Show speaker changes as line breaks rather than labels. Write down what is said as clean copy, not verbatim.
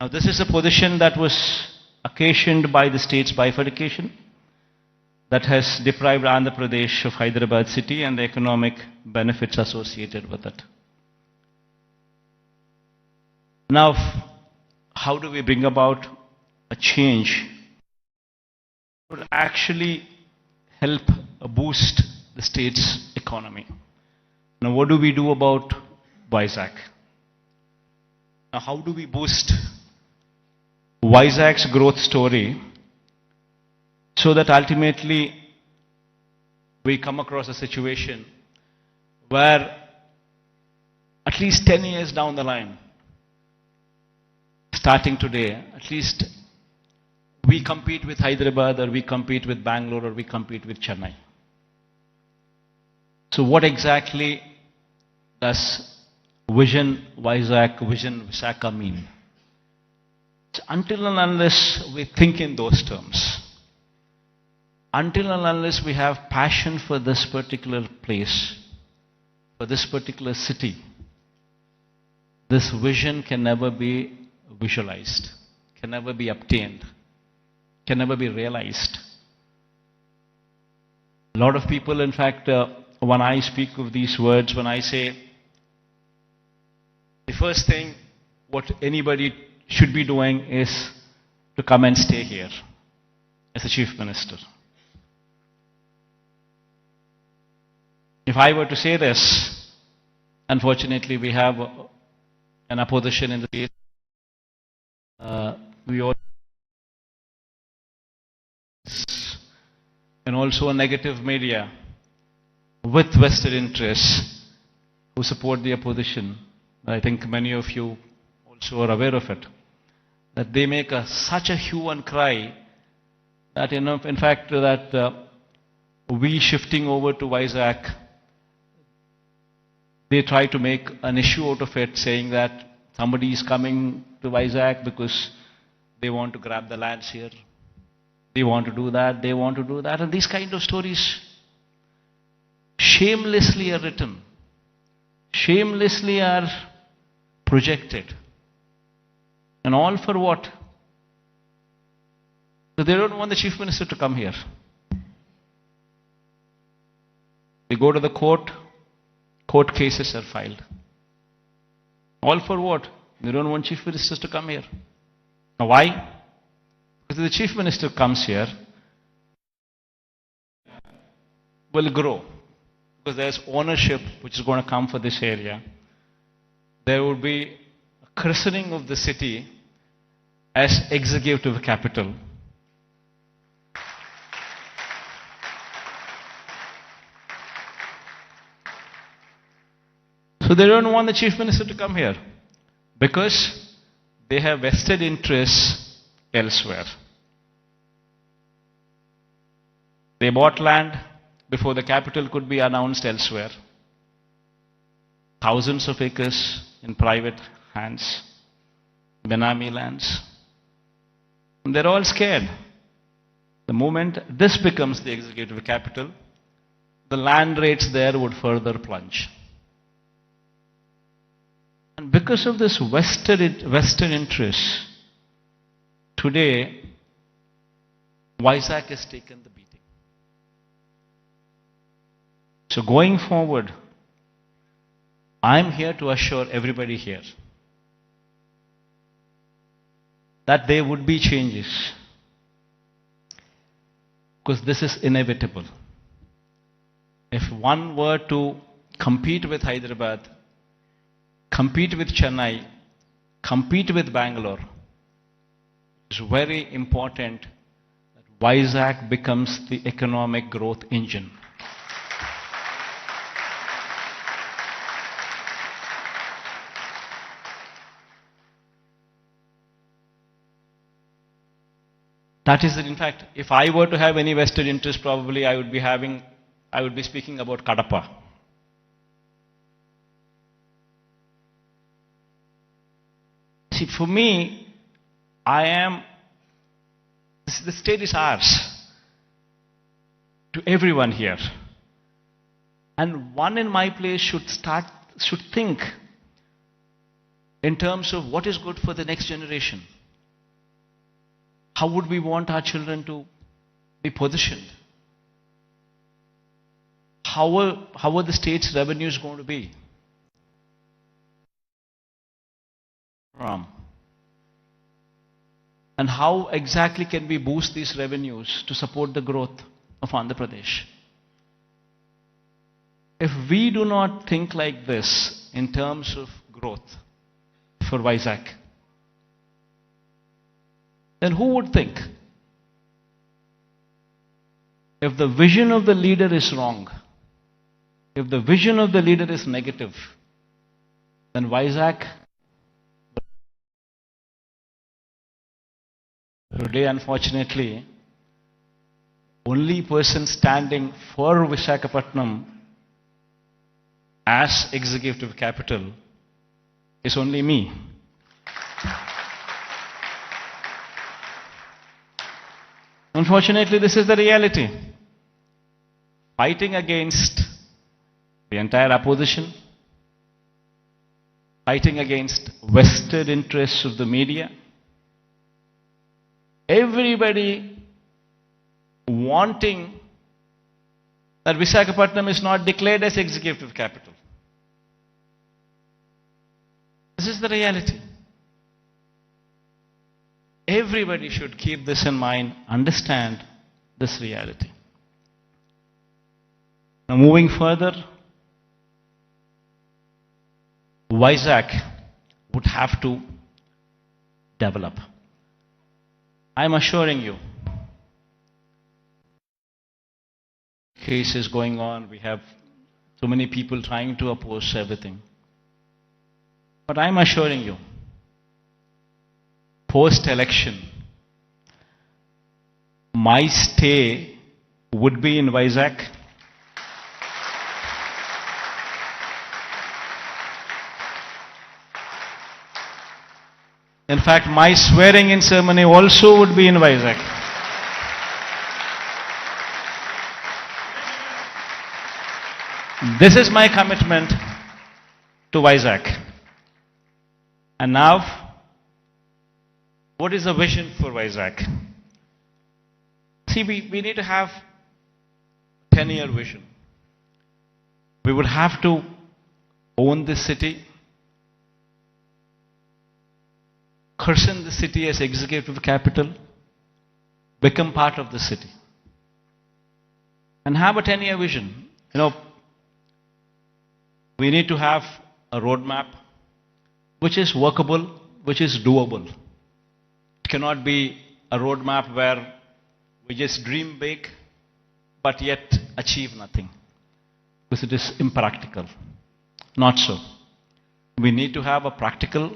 Now, this is a position that was occasioned by the state's bifurcation that has deprived Andhra Pradesh of Hyderabad city and the economic benefits associated with it. Now, how do we bring about a change that would actually help boost the state's economy? Now, what do we do about Vizag? Now, how do we boost Vizag's growth story so that ultimately we come across a situation where at least 10 years down the line, starting today, at least we compete with Hyderabad or we compete with Bangalore or we compete with Chennai. So what exactly does Vision Vizag, Vision Visakha mean? Until and unless we think in those terms, until and unless we have passion for this particular place, for this particular city, this vision can never be visualized, can never be obtained, can never be realized. A lot of people, in fact, when I speak of these words, when I say the first thing what anybody should be doing is to come and stay here as a chief minister. If I were to say this, unfortunately we have an opposition in the state. We all and also a negative media with vested interests who support the opposition. I think many of you also are aware of it, that they make such a hue and cry that, in fact, that we shifting over to Vizag, they try to make an issue out of it, saying that somebody is coming to Vizag because they want to grab the lands here. They want to do that, they want to do that. And these kind of stories shamelessly are written, shamelessly are projected. And all for what? So they don't want the chief minister to come here. They go to the court, court cases are filed. All for what? They don't want chief ministers to come here. Now why? Because if the chief minister comes here, will grow. Because there's ownership which is going to come for this area. There will be a christening of the city as executive capital. So they don't want the chief minister to come here because they have vested interests elsewhere. They bought land before the capital could be announced elsewhere. Thousands of acres in private hands, Benami lands. And they're all scared. The moment this becomes the executive capital, the land rates there would further plunge. And because of this vested interest, today, Vizag has taken the beating. So going forward, I'm here to assure everybody here that there would be changes, because this is inevitable. If one were to compete with Hyderabad, compete with Chennai, compete with Bangalore, it's very important that Vizag becomes the economic growth engine. That is, in fact, if I were to have any vested interest, probably I would be speaking about Kadapa. See, for me, the state is ours, to everyone here. And one in my place should think in terms of what is good for the next generation. How would we want our children to be positioned? How are the state's revenues going to be? Ram. And how exactly can we boost these revenues to support the growth of Andhra Pradesh? If we do not think like this in terms of growth for Vizag, then who would think? If the vision of the leader is wrong, if the vision of the leader is negative, then Vizag today, unfortunately, only person standing for Visakhapatnam as executive capital is only me. Unfortunately, this is the reality. Fighting against the entire opposition, fighting against vested interests of the media, everybody wanting that Visakhapatnam is not declared as executive capital. This is the reality. Everybody should keep this in mind, understand this reality. Now moving further, Vizag would have to develop. I'm assuring you, cases going on, we have so many people trying to oppose everything. But I'm assuring you, post-election, my stay would be in Vizag. In fact, my swearing-in ceremony also would be in Vizag. This is my commitment to Vizag. And now, what is the vision for Vizag? See, we need to have a 10-year vision. We would have to own this city, christen the city as executive capital, become part of the city, and have a 10-year vision. You know, we need to have a roadmap which is workable, which is doable. It cannot be a roadmap where we just dream big but yet achieve nothing, because it is impractical. Not so. We need to have a practical